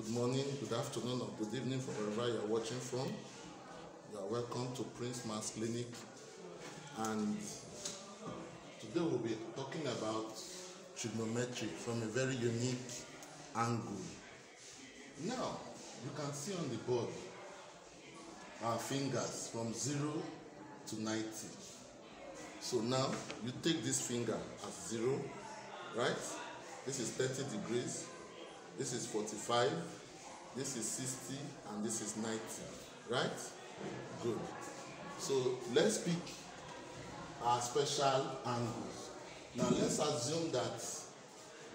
Good morning, good afternoon, or good evening from wherever you are watching from. You are welcome to Prince Maths Clinic, and today we'll be talking about trigonometry from a very unique angle. Now, you can see on the board our fingers from 0 to 90. So now you take this finger as 0, right? This is 30 degrees, this is 45, this is 60, and this is 90, right? Good. So let's pick our special angles. Now let's assume that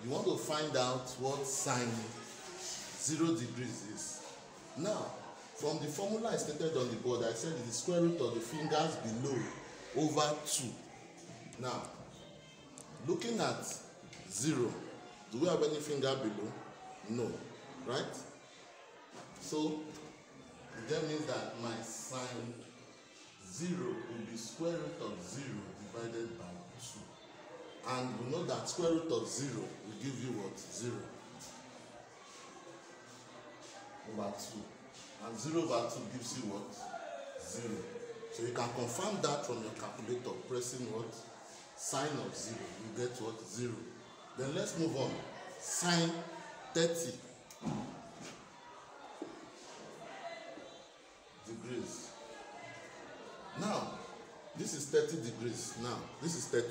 you want to find out what sine 0 degrees is. Now, from the formula I stated on the board, I said it's the square root of the fingers below over 2. Now, looking at 0, do we have any finger below? No, right? So, that means that my sine 0 will be square root of 0 divided by 2. And we know that square root of 0 will give you what? 0 over 2. And 0 over 2 gives you what? 0. So you can confirm that from your calculator, pressing what? Sine of 0. You get what? 0. Then let's move on. Sine 30 degrees. Now, this is 30 degrees. Now, this is 30.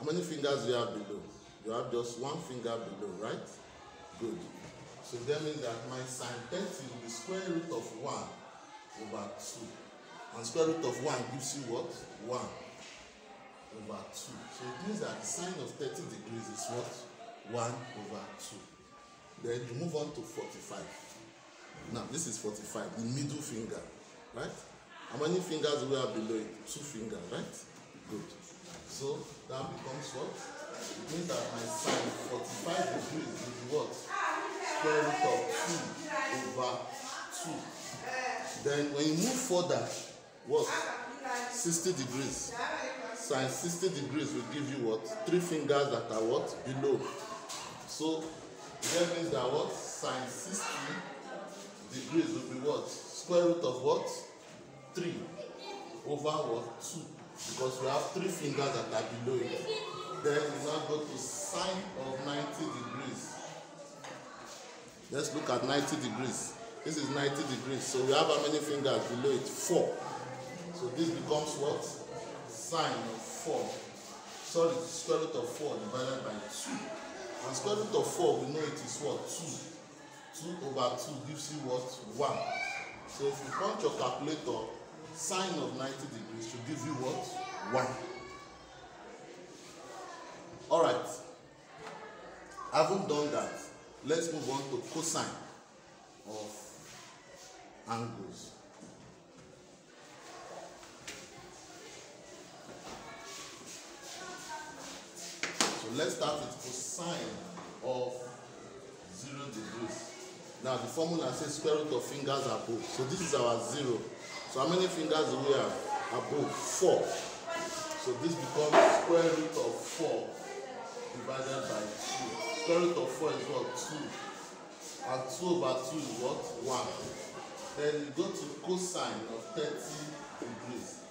How many fingers do you have below? You have just one finger below, right? Good. So that means that my sine 30 will be square root of 1 over 2. And square root of 1 gives you what? 1 over 2. So it means that the sine of 30 degrees is what? 1 over 2. Then you move on to 45. Now this is 45, the middle finger, right? How many fingers do we have below it? 2 fingers, right? Good. So that becomes what? It means that my sine 45 degrees will be what? Square root of 2 over 2. Then when you move further, what? 60 degrees. Sine 60 degrees will give you what? 3 fingers that are what? Below. So that means that what? Sine 60 degrees will be what? Square root of what? 3 over what? 2. Because we have 3 fingers that are below it. Then we now go to sine of 90 degrees. Let's look at 90 degrees. This is 90 degrees. So we have how many fingers below it? 4. So this becomes what? Sine of 4. Sorry, square root of 4 divided by 2. And square root of 4, we know it is what? 2. 2 over 2 gives you what? 1. So if you punch your calculator, sine of 90 degrees should give you what? 1. Alright. Having done that, let's move on to cosine of angles. So let's start with cosine of 0 degrees. Now the formula says square root of fingers above. So this is our 0. So how many fingers do we have? Above 4. So this becomes square root of 4 divided by 2. Square root of 4 is what? 2. And 2 over 2 is what? 1. Then you go to cosine of 30 degrees.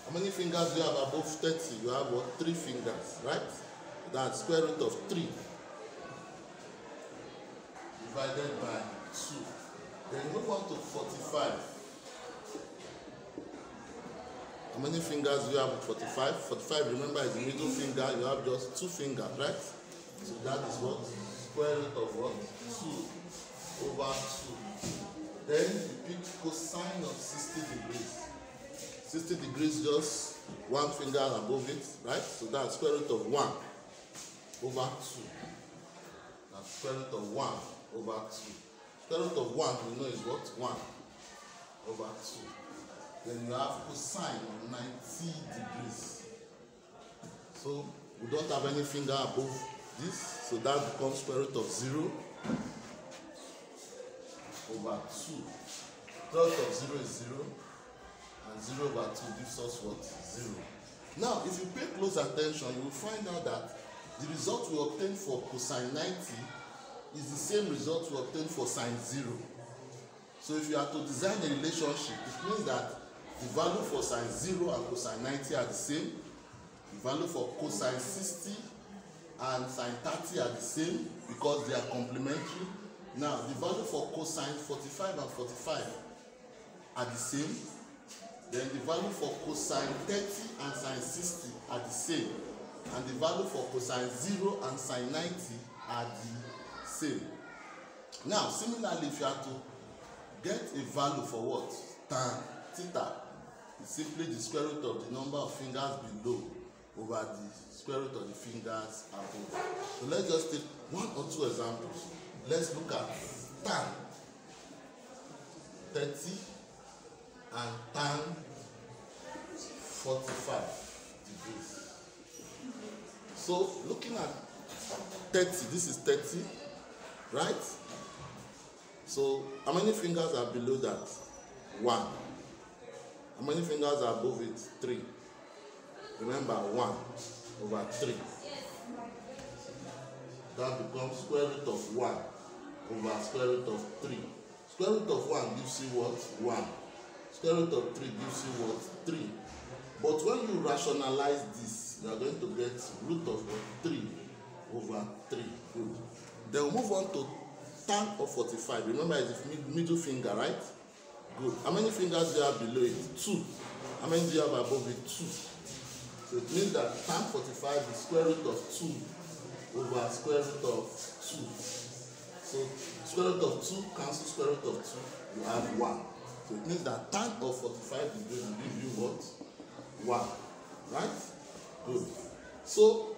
How many fingers do you have above 30? You have what? 3 fingers, right? That's square root of 3 divided by 2. Then move on to 45. How many fingers do you have with 45? 45, remember, is the middle finger. You have just 2 fingers, right? So that is what? Square root of what? 2 over 2. Then you pick cosine of 60 degrees. 60 degrees, just 1 finger above it, right? So that's square root of 1 over 2. That's square root of 1 over 2. Square root of 1, we know is what? 1 over 2. Then you have cosine of 90 degrees. So we don't have any finger above this, so that becomes square root of 0 over 2. Square root of 0 is 0, and 0 over 2 gives us what? 0. Now, if you pay close attention, you will find out that the result we obtain for cosine 90 is the same result we obtained for sine 0. So if you are to design a relationship, it means that the value for sine 0 and cosine 90 are the same. The value for cosine 60 and sine 30 are the same because they are complementary. Now, the value for cosine 45 and 45 are the same. Then the value for cosine 30 and sine 60 are the same. And the value for cosine 0 and sine 90 are the same. Now, similarly, if you are to get a value for what? Tan theta is simply the square root of the number of fingers below over the square root of the fingers above. So let's just take one or two examples. Let's look at tan 30 and tan 45 degrees. So looking at 30, this is 30, right? So how many fingers are below that? 1. How many fingers are above it? 3. Remember, 1 over 3. That becomes square root of 1 over square root of 3. Square root of 1 gives you what? 1. Square root of 3 gives you what? 3. But when you rationalize this, you are going to get root of 3 over 3. Good. Then we'll move on to tan of 45. Remember, it's the middle finger, right? Good. How many fingers do you have below it? 2. How many do you have above it? 2. So it means that tan 45 is square root of 2 over square root of 2. So square root of 2 cancels square root of 2. You have 1. So it means that tan of 45 degrees will give you what? 1. Right? Good. So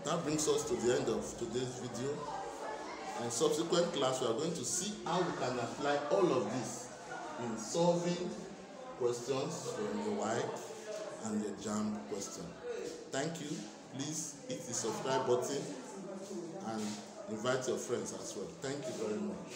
that brings us to the end of today's video. In subsequent class, we are going to see how we can apply all of this in solving questions from the white and the JAMB question. Thank you. Please hit the subscribe button and invite your friends as well. Thank you very much.